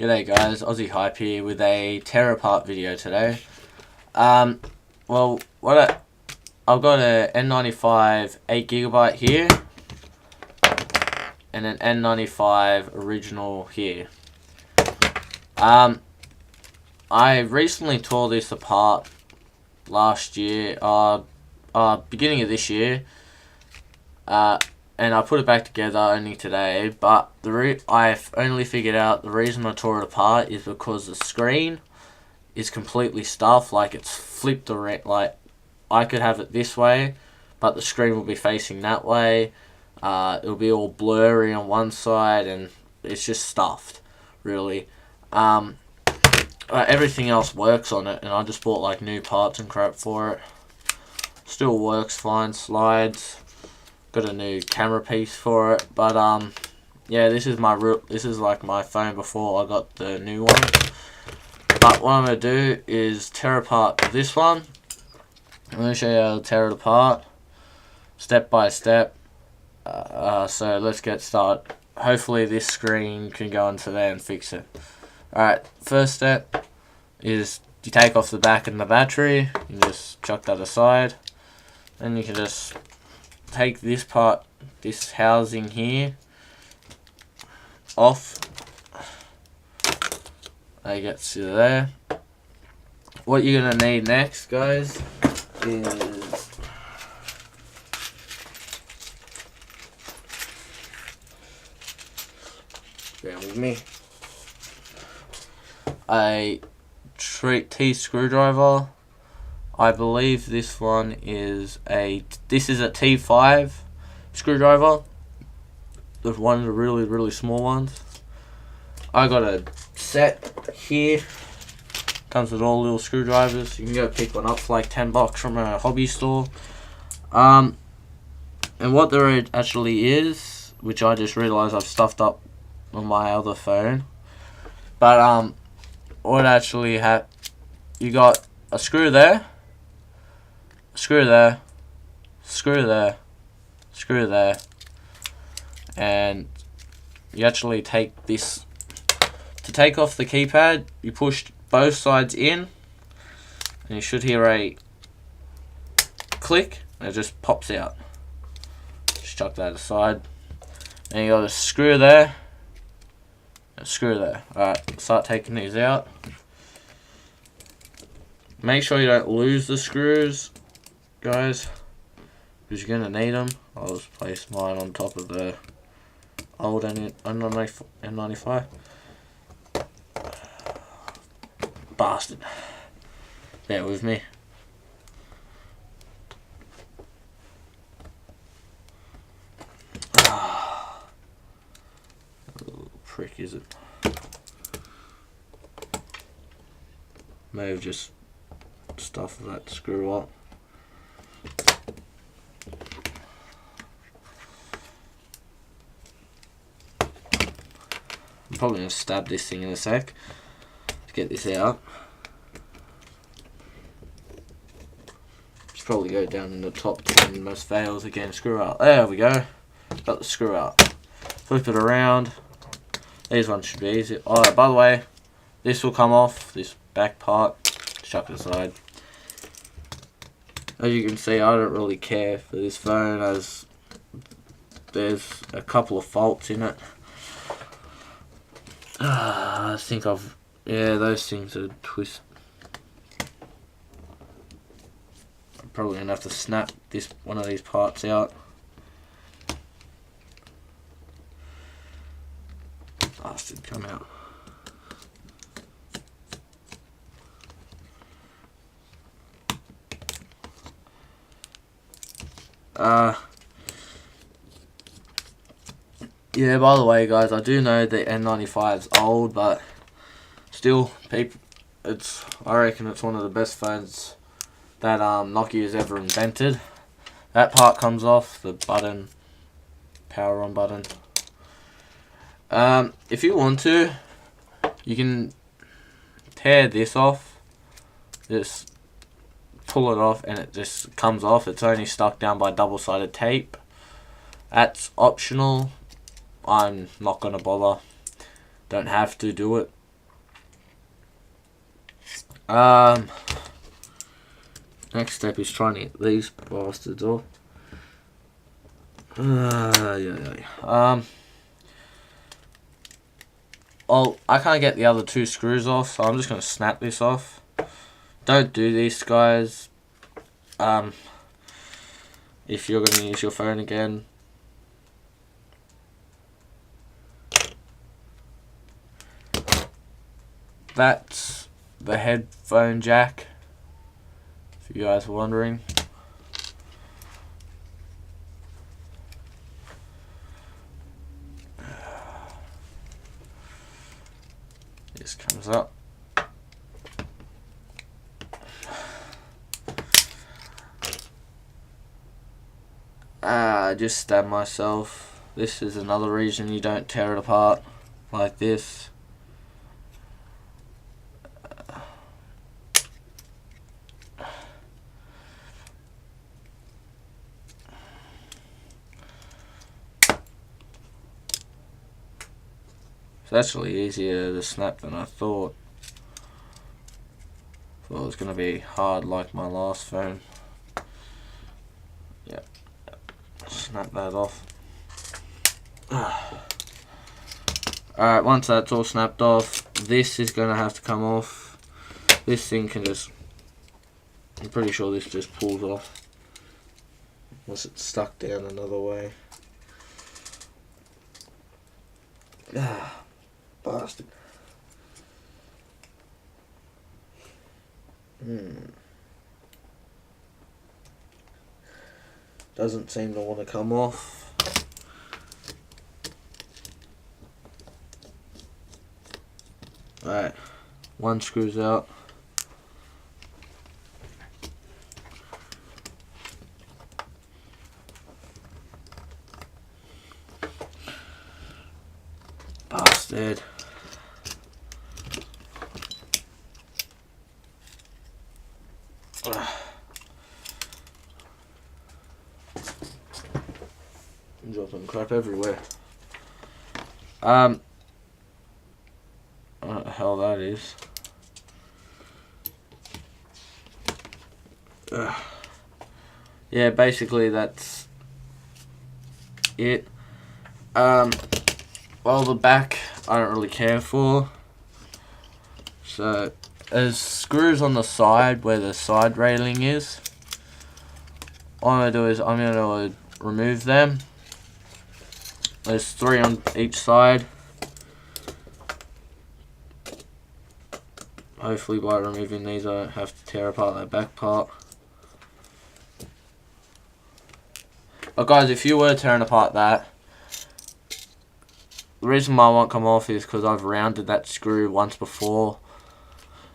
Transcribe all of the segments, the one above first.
G'day guys, Aussie Hype here with a tear apart video today. Well, I've got a N95 8GB here and an N95 original here. I recently tore this apart last year, beginning of this year, and I put it back together only today. But I've only figured out the reason I tore it apart is because the screen is completely stuffed. Like, it's flipped around. Like, I could have it this way, but the screen will be facing that way. It'll be all blurry on one side, and it's just stuffed, really. Everything else works on it, and I just bought like new parts and crap for it. Still works fine, slides. Got a new camera piece for it, but yeah, this is like my phone before I got the new one. But what I'm gonna do is tear apart this one. I'm gonna show you how to tear it apart, step by step. So let's get started. Hopefully this screen can go into there and fix it. Alright, first step is you take off the back and the battery. You just chuck that aside. Then you can just take this part, this housing here, off. That gets you there. What you're gonna need next, guys, is bear with me. A T screwdriver. I believe this one is a T5 screwdriver. There's one of the really small ones. I got a set here. Comes with all little screwdrivers. You can go pick one up for like $10 from a hobby store. And what there actually is, which I just realized I've stuffed up on my other phone. But what actually you got a screw there. Screw there, screw there, screw there, and you actually take this, to take off the keypad, you push both sides in, and you should hear a click, and it just pops out. Just chuck that aside, and you got a screw there, and a screw there. Alright, start taking these out. Make sure you don't lose the screws, guys, because you're gonna need them. I'll just place mine on top of the old N95. Bastard. Bear with me. Little prick, is it? May have just stuffed that screw up. I'm probably going to stab this thing in a sec to get this out. Should probably go down in the top 10 most fails again. Screw out. There we go. Got the screw out. Flip it around. These ones should be easy. Oh, by the way, this will come off, this back part. Chuck it aside. As you can see, I don't really care for this phone, as there's a couple of faults in it. I think those things are twist. I'm probably gonna have to snap one of these parts out. Bastard, come out. Yeah, by the way, guys, I do know the N95's old, but still, I reckon it's one of the best phones that Nokia's ever invented. That part comes off, the button, power on button. If you want to, you can tear this off, just pull it off, and it just comes off. It's only stuck down by double-sided tape. That's optional. I'm not gonna bother. Don't have to do it. Next step is trying to get these bastards off. Oh, I can't get the other two screws off, so I'm just gonna snap this off. Don't do this, guys. If you're gonna use your phone again. That's the headphone jack, if you guys were wondering. This comes up. I just stabbed myself. This is another reason you don't tear it apart like this. It's actually easier to snap than I thought. Thought it was going to be hard like my last phone. Yep. Snap that off. Alright, once that's all snapped off, this is going to have to come off. This thing can just... I'm pretty sure this just pulls off. Unless it's stuck down another way. Bastard. Doesn't seem to want to come off. Alright, one screw's out. Bastard. I'm dropping crap everywhere. What the hell that is. Yeah, basically that's it. Well, the back I don't really care for. So there's screws on the side where the side railing is. What I'm going to do is I'm going to remove them. There's 3 on each side. Hopefully by removing these I don't have to tear apart that back part. But guys, if you were tearing apart that, the reason why it won't come off is because I've rounded that screw once before.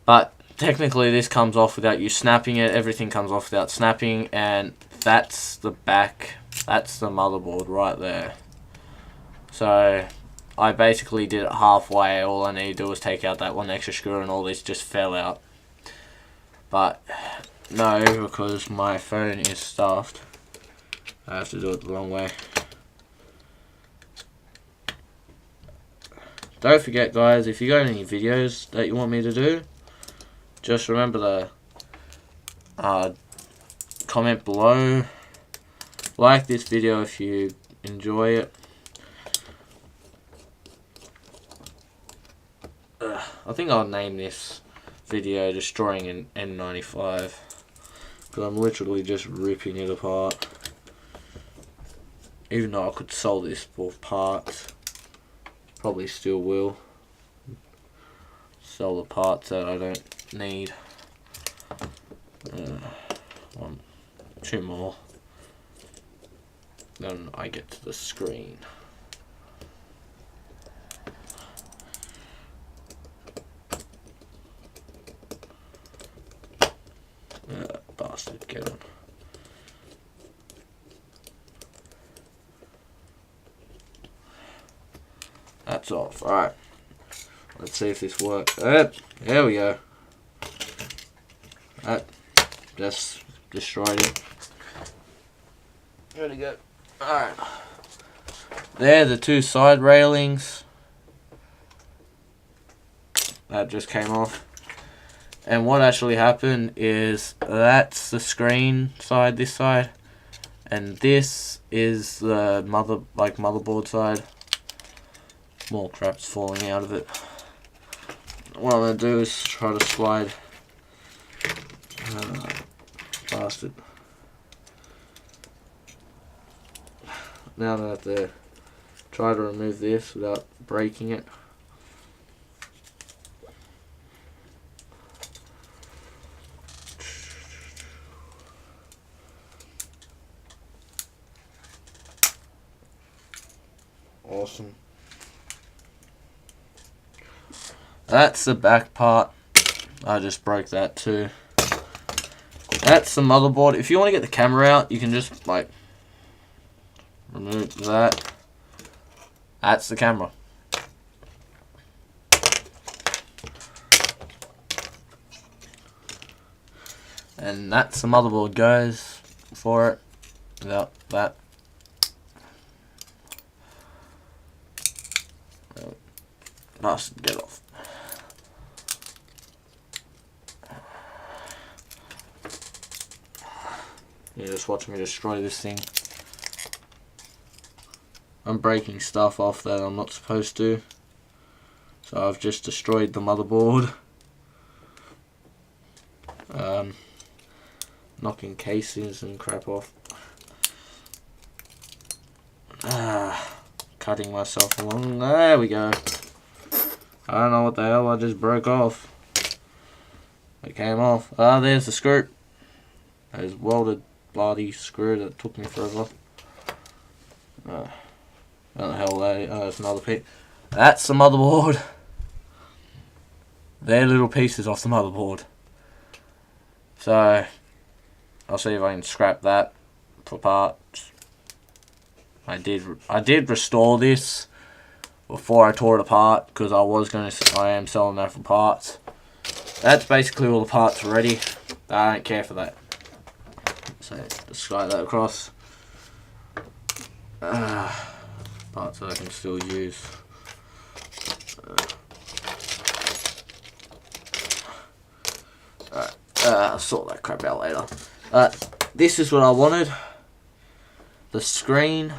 But technically this comes off without you snapping it. Everything comes off without snapping, and that's the back. That's the motherboard right there. So I basically did it halfway. All I need to do was take out that one extra screw and all this just fell out. But no, because my phone is stuffed, I have to do it the long way. Don't forget, guys, if you got any videos that you want me to do, just remember to comment below. Like this video if you enjoy it. I think I'll name this video Destroying an N95, because I'm literally just ripping it apart. Even though I could sell this for parts, probably still will. Sell the parts that I don't need. 2 more. Then I get to the screen. Bastard, get on. That's off. Alright. Let's see if this works. There we go. That just destroyed it. There we go. Alright. There, the 2 side railings. That just came off. And what actually happened is that's the screen side, this side, and this is the motherboard side. More crap's falling out of it. What I'm gonna do is try to slide past it. Now I have to try to remove this without breaking it. Awesome. That's the back part. I just broke that too. That's the motherboard. If you want to get the camera out, you can just like remove that. That's the camera. And that's the motherboard, guys, for it. Without that. Nice, get off. You're just watching me destroy this thing. I'm breaking stuff off that I'm not supposed to. So I've just destroyed the motherboard. Knocking cases and crap off. Cutting myself along. There we go. I don't know what the hell I just broke off. It came off. There's the screw. There's welded bloody screw that took me forever. What the hell that is? There's another piece. That's the motherboard. They're little pieces off the motherboard. So I'll see if I can scrap that for parts. I did restore this before I tore it apart because I am selling that for parts. That's basically all the parts ready. I don't care for that. So just slide that across. Parts that I can still use. I'll sort that crap out later. This is what I wanted. The screen.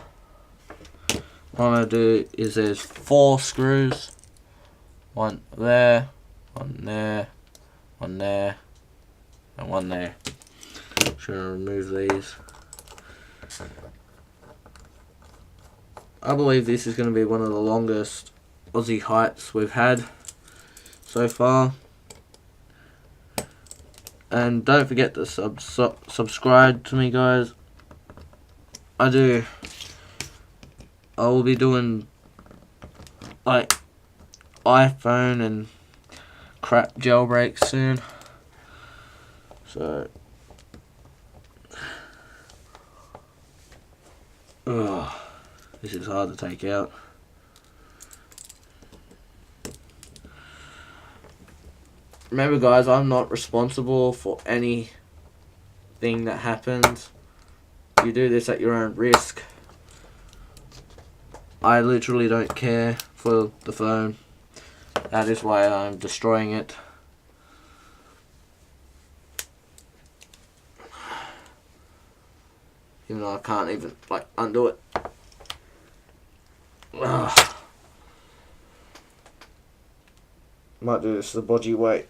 What I'm going to do is there's 4 screws. One there, one there, one there, and one there. Just going to remove these. I believe this is going to be one of the longest Aussie heights we've had so far. And don't forget to subscribe to me, guys. I will be doing like iPhone and crap jailbreaks soon. So this is hard to take out. Remember, guys, I'm not responsible for anything that happens. You do this at your own risk. I literally don't care for the phone. That is why I'm destroying it. Even though I can't even like undo it. Might do this the bodgy way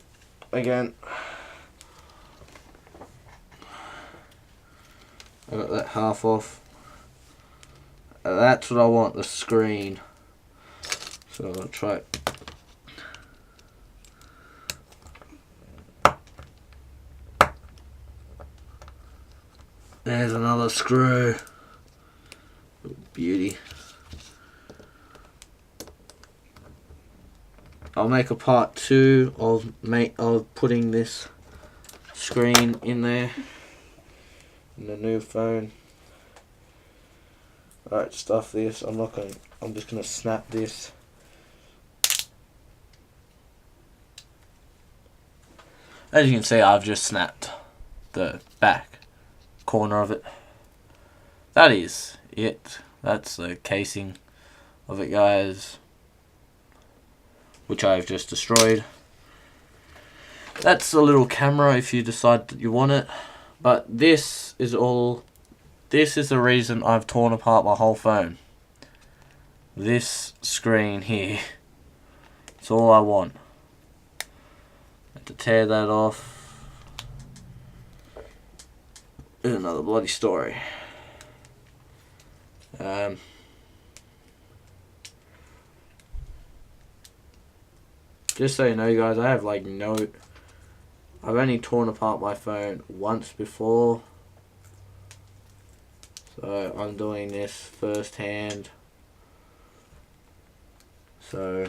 again. I got that half off. That's what I want, the screen. So I'll try it. There's another screw. Beauty. I'll make a part 2 of putting this screen in there in the new phone. Alright, stuff this. I'm just gonna snap this. As you can see, I've just snapped the back corner of it. That is it. That's the casing of it, guys, which I've just destroyed. That's a little camera if you decide that you want it. But this is the reason I've torn apart my whole phone. This screen here. It's all I want. I have to tear that off. There's another bloody story. Just so you know, guys, I have like I've only torn apart my phone once before, so I'm doing this firsthand. So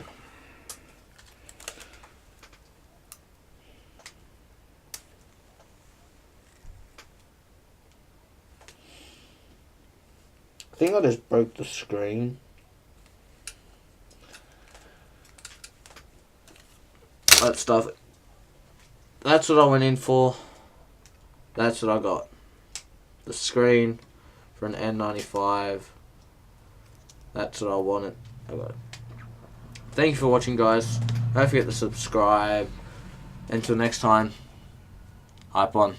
I think I just broke the screen. That stuff. That's what I went in for. That's what I got. The screen for an N95. That's what I wanted. I got it. Thank you for watching, guys. Don't forget to subscribe. Until next time, hype on.